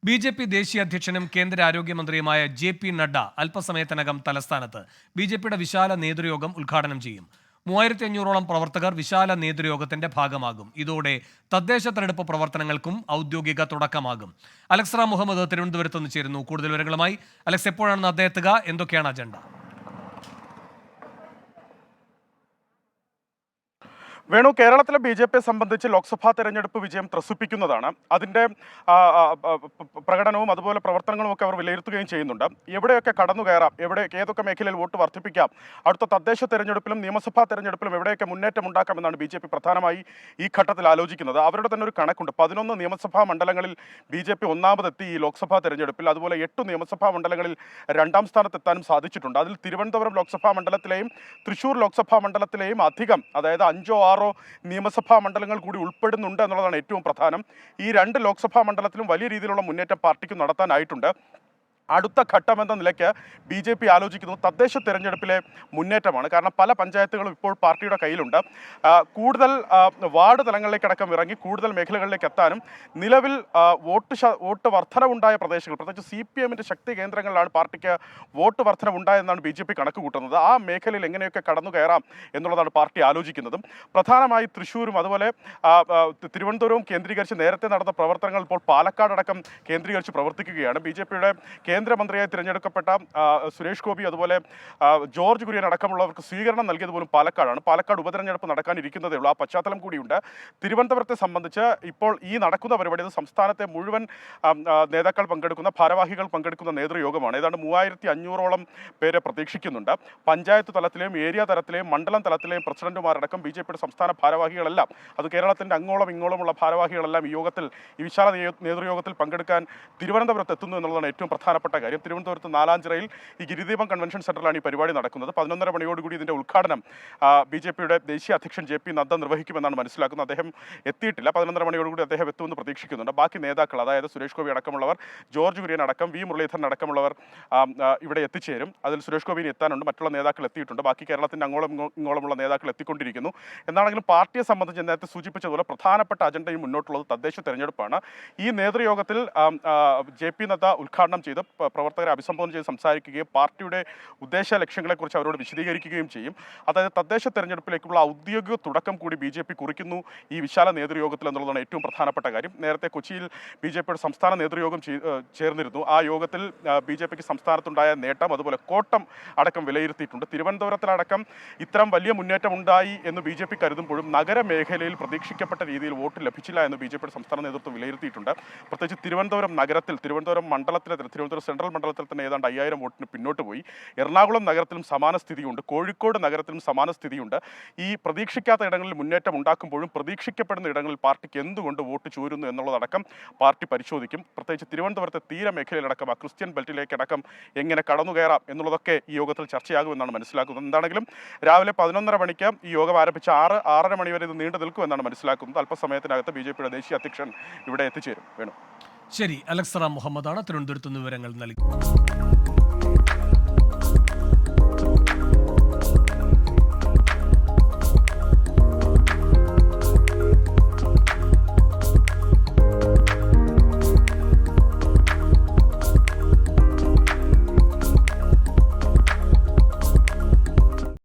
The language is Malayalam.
ബി.ജെ.പി. ദേശീയ അധ്യക്ഷനും കേന്ദ്ര ആരോഗ്യമന്ത്രിയുമായ ജെ.പി. നഡ്ഡ അല്പസമയത്തിനകം തലസ്ഥാനത്ത് ബി.ജെ.പിയുടെ വിശാല നേതൃയോഗം ഉദ്ഘാടനം ചെയ്യും. 3500ഓളം പ്രവർത്തകർ വിശാല നേതൃയോഗത്തിന്റെ ഭാഗമാകും. ഇതോടെ തദ്ദേശ തെരഞ്ഞെടുപ്പ് പ്രവർത്തനങ്ങൾക്കും ഔദ്യോഗിക തുടക്കമാകും. അലക്സ് മുഹമ്മദ് തിരുവനന്തപുരത്ത് നിന്ന് ചേരുന്നു. കൂടുതൽ വിവരങ്ങളുമായി. അലക്സ്, എപ്പോഴാണ് അദ്ദേഹം എത്തുക? എന്തൊക്കെയാണ് അജണ്ട? വേണു, കേരളത്തിലെ ബി.ജെ.പിയെ സംബന്ധിച്ച് ലോക്സഭാ തെരഞ്ഞെടുപ്പ് വിജയം ത്രസിപ്പിക്കുന്നതാണ്. അതിൻ്റെ പ്രകടനവും അതുപോലെ പ്രവർത്തനങ്ങളും ഒക്കെ അവർ വിലയിരുത്തുകയും ചെയ്യുന്നുണ്ട്. എവിടെയൊക്കെ കടന്നു കയറാം, ഏതൊക്കെ മേഖലയിൽ വോട്ട് വർദ്ധിപ്പിക്കാം, അടുത്ത തദ്ദേശ തെരഞ്ഞെടുപ്പിലും നിയമസഭാ തെരഞ്ഞെടുപ്പിലും എവിടെയൊക്കെ മുന്നേറ്റം ഉണ്ടാക്കാമെന്നാണ് ബി.ജെ.പി പ്രധാനമായി ഈ ഘട്ടത്തിൽ ആലോചിക്കുന്നത്. അവരുടെ തന്നെ ഒരു കണക്കുണ്ട്. 11 നിയമസഭാ മണ്ഡലങ്ങളിൽ ബി.ജെ.പി ഒന്നാമതെത്തി ഈ ലോക്സഭാ തെരഞ്ഞെടുപ്പിൽ. അതുപോലെ 8 നിയമസഭാ മണ്ഡലങ്ങളിൽ രണ്ടാം സ്ഥാനത്തെത്താനും സാധിച്ചിട്ടുണ്ട്. അതിൽ തിരുവനന്തപുരം ലോക്സഭാ മണ്ഡലത്തിലെയും തൃശ്ശൂർ ലോക്സഭാ മണ്ഡലത്തിലെയും അധികം, അതായത് 5 or 6 നിയമസഭാ മണ്ഡലങ്ങൾ കൂടി ഉൾപ്പെടുന്നുണ്ട് എന്നുള്ളതാണ് ഏറ്റവും പ്രധാനം. ഈ 2 ലോക്സഭാ മണ്ഡലത്തിലും വലിയ രീതിയിലുള്ള മുന്നേറ്റം പാർട്ടിക്ക് നടത്താനായിട്ടുണ്ട്. അടുത്ത ഘട്ടം എന്ന നിലയ്ക്ക് ബി.ജെ.പി ആലോചിക്കുന്നത് തദ്ദേശ തെരഞ്ഞെടുപ്പിലെ മുന്നേറ്റമാണ്. കാരണം പല പഞ്ചായത്തുകളും ഇപ്പോൾ പാർട്ടിയുടെ കയ്യിലുണ്ട്. കൂടുതൽ വാർഡ് തലങ്ങളിലേക്കടക്കം ഇറങ്ങി കൂടുതൽ മേഖലകളിലേക്ക് എത്താനും നിലവിൽ വോട്ട് വർധനവുണ്ടായ പ്രദേശങ്ങൾ, പ്രത്യേകിച്ച് CPM-ന്റെ ശക്തി കേന്ദ്രങ്ങളിലാണ് പാർട്ടിക്ക് വോട്ട് വർധനവുണ്ടായെന്നാണ് ബി.ജെ.പി കണക്ക് കൂട്ടുന്നത്. ആ മേഖലയിൽ എങ്ങനെയൊക്കെ കടന്നു കയറാം എന്നുള്ളതാണ് പാർട്ടി ആലോചിക്കുന്നതും. പ്രധാനമായി തൃശ്ശൂരും അതുപോലെ തിരുവനന്തപുരവും കേന്ദ്രീകരിച്ച് നേരത്തെ നടന്ന പ്രവർത്തനങ്ങൾ ഇപ്പോൾ പാലക്കാടടക്കം കേന്ദ്രീകരിച്ച് പ്രവർത്തിക്കുകയാണ്. ബി.ജെ.പിയുടെ കേന്ദ്രമന്ത്രിയായി തിരഞ്ഞെടുക്കപ്പെട്ട സുരേഷ് ഗോപി അതുപോലെ ജോർജ് കുര്യൻ അടക്കമുള്ളവർക്ക് സ്വീകരണം നൽകിയത് പോലും പാലക്കാടാണ്. പാലക്കാട് ഉപതെരഞ്ഞെടുപ്പ് നടക്കാനിരിക്കുന്നതേ ഉള്ളൂ. ആ പശ്ചാത്തലം കൂടിയുണ്ട്. തിരുവനന്തപുരത്തെ സംബന്ധിച്ച് ഇപ്പോൾ ഈ നടക്കുന്ന പരിപാടി സംസ്ഥാനത്തെ മുഴുവൻ നേതാക്കൾ പങ്കെടുക്കുന്ന, ഭാരവാഹികൾ പങ്കെടുക്കുന്ന നേതൃയോഗമാണ്. ഏതാണ്ട് 3500ഓളം പേരെ പ്രതീക്ഷിക്കുന്നുണ്ട്. പഞ്ചായത്ത് തലത്തിലെയും ഏരിയ തലത്തിലെയും മണ്ഡലം തലത്തിലെയും പ്രസിഡന്റുമാരടക്കം ബി.ജെ.പിയുടെ സംസ്ഥാന ഭാരവാഹികളെല്ലാം, അത് കേരളത്തിൻ്റെ അങ്ങോളം ഇങ്ങോളമുള്ള ഭാരവാഹികളെല്ലാം ഈ വിശാല നേതൃയോഗത്തിൽ പങ്കെടുക്കാൻ തിരുവനന്തപുരത്ത് എത്തുന്നു എന്നുള്ളതാണ് ഏറ്റവും പ്രധാനപ്പെട്ട കാര്യം. തിരുവനന്തപുരത്ത് നാലാഞ്ചിറയിൽ ഈ ഗിരിദീപം കൺവെൻഷൻ സെന്ററിലാണ് ഈ പരിപാടി നടക്കുന്നത്. 11:30 മണിയോടുകൂടി ഇതിന്റെ ഉദ്ഘാടനം ബി.ജെ.പിയുടെ ദേശീയ അധ്യക്ഷൻ ജെ.പി. നദ്ദ നിർവഹിക്കുമെന്നാണ് മനസ്സിലാക്കുന്നത്. അദ്ദേഹം എത്തിയിട്ടില്ല. 11:30 മണിയോടുകൂടി അദ്ദേഹം എത്തുമെന്ന് പ്രതീക്ഷിക്കുന്നുണ്ട്. ബാക്കി നേതാക്കൾ, അതായത് സുരേഷ് ഗോപി അടക്കമുള്ളവർ, ജോർജ് കുര്യൻ അടക്കം, വി മുരളീധരൻ അടക്കമുള്ളവർ ഇവിടെ എത്തിച്ചേരും. അതിൽ സുരേഷ് ഗോപിന് എത്താനുണ്ട്. മറ്റുള്ള നേതാക്കൾ എത്തിയിട്ടുണ്ട്. ബാക്കി കേരളത്തിന്റെ അങ്ങോളം ഇങ്ങോളമുള്ള നേതാക്കൾ എത്തിക്കൊണ്ടിരിക്കുന്നു. എന്നാണെങ്കിലും പാർട്ടിയെ സംബന്ധിച്ച് നേരത്തെ സൂചിപ്പിച്ചതുപോലെ പ്രധാനപ്പെട്ട അജണ്ടയും മുന്നോട്ടുള്ളത് തദ്ദേശ തെരഞ്ഞെടുപ്പാണ്. ഈ നേതൃയോഗത്തിൽ ജെ.പി. നദ്ദ ഉദ്ഘാടനം ചെയ്ത് പ്രവർത്തകരെ അഭിസംബോധന ചെയ്ത് സംസാരിക്കുകയും പാർട്ടിയുടെ ഉദ്ദേശ ലക്ഷ്യങ്ങളെക്കുറിച്ച് അവരോട് വിശദീകരിക്കുകയും ചെയ്യും. അതായത് തദ്ദേശ തെരഞ്ഞെടുപ്പിലേക്കുള്ള ഔദ്യോഗിക തുടക്കം കൂടി ബി.ജെ.പി കുറിക്കുന്നു ഈ വിശാല നേതൃയോഗത്തിൽ എന്നുള്ളതാണ് ഏറ്റവും പ്രധാനപ്പെട്ട കാര്യം. നേരത്തെ കൊച്ചിയിൽ ബി.ജെ.പിയുടെ സംസ്ഥാന നേതൃയോഗം ചേർന്നിരുന്നു. ആ യോഗത്തിൽ ബി.ജെ.പിക്ക് സംസ്ഥാനത്തുണ്ടായ നേട്ടം, അതുപോലെ കോട്ടം അടക്കം വിലയിരുത്തിയിട്ടുണ്ട്. തിരുവനന്തപുരത്തിലടക്കം ഇത്തരം വലിയ മുന്നേറ്റം ഉണ്ടായി എന്ന് ബി.ജെ.പി കരുതുമ്പോഴും നഗരമേഖലയിൽ പ്രതീക്ഷിക്കപ്പെട്ട രീതിയിൽ വോട്ട് ലഭിച്ചില്ല എന്ന് ബി.ജെ.പിയുടെ സംസ്ഥാന നേതൃത്വം വിലയിരുത്തിയിട്ടുണ്ട്. പ്രത്യേകിച്ച് തിരുവനന്തപുരം നഗരത്തിൽ, തിരുവനന്തപുരം മണ്ഡലത്തിലെ, തിരുവനന്തപുരം സെൻട്രൽ മണ്ഡലത്തിൽ തന്നെ ഏതാണ്ട് 5000 വോട്ടിന് പിന്നോട്ട് പോയി. എറണാകുളം നഗരത്തിലും സമാന സ്ഥിതിയുണ്ട്. കോഴിക്കോട് നഗരത്തിലും സമാന സ്ഥിതിയുണ്ട്. ഈ പ്രതീക്ഷിക്കാത്ത ഇടങ്ങളിൽ മുന്നേറ്റം ഉണ്ടാക്കുമ്പോഴും പ്രതീക്ഷിക്കപ്പെടുന്ന ഇടങ്ങളിൽ പാർട്ടിക്ക് എന്തുകൊണ്ട് വോട്ട് ചോരുന്നു എന്നുള്ളതടക്കം പാർട്ടി പരിശോധിക്കും. പ്രത്യേകിച്ച് തിരുവനന്തപുരത്തെ തീരമേഖലയിലടക്കം ആ ക്രിസ്ത്യൻ ബെൽറ്റിലേക്കടക്കം എങ്ങനെ കടന്നു കയറാം എന്നുള്ളതൊക്കെ ഈ യോഗത്തിൽ ചർച്ചയാകുമെന്നാണ് മനസ്സിലാക്കുന്നത്. എന്താണെങ്കിലും രാവിലെ 11:30 മണിക്ക് ഈ യോഗം ആരംഭിച്ച 6-6:30 മണി വരെ ഇത് നീണ്ടു നിൽക്കുമെന്നാണ് മനസ്സിലാക്കുന്നത്. അല്പസമയത്തിനകത്ത് ബി.ജെ.പിയുടെ ദേശീയ അധ്യക്ഷൻ ഇവിടെ എത്തിച്ചേരും. വേണു. ശരി, അലക്സ് മുഹമ്മദാണ് തിരുവനന്തപുരത്ത് നിന്ന് വിവരങ്ങൾ നൽകി.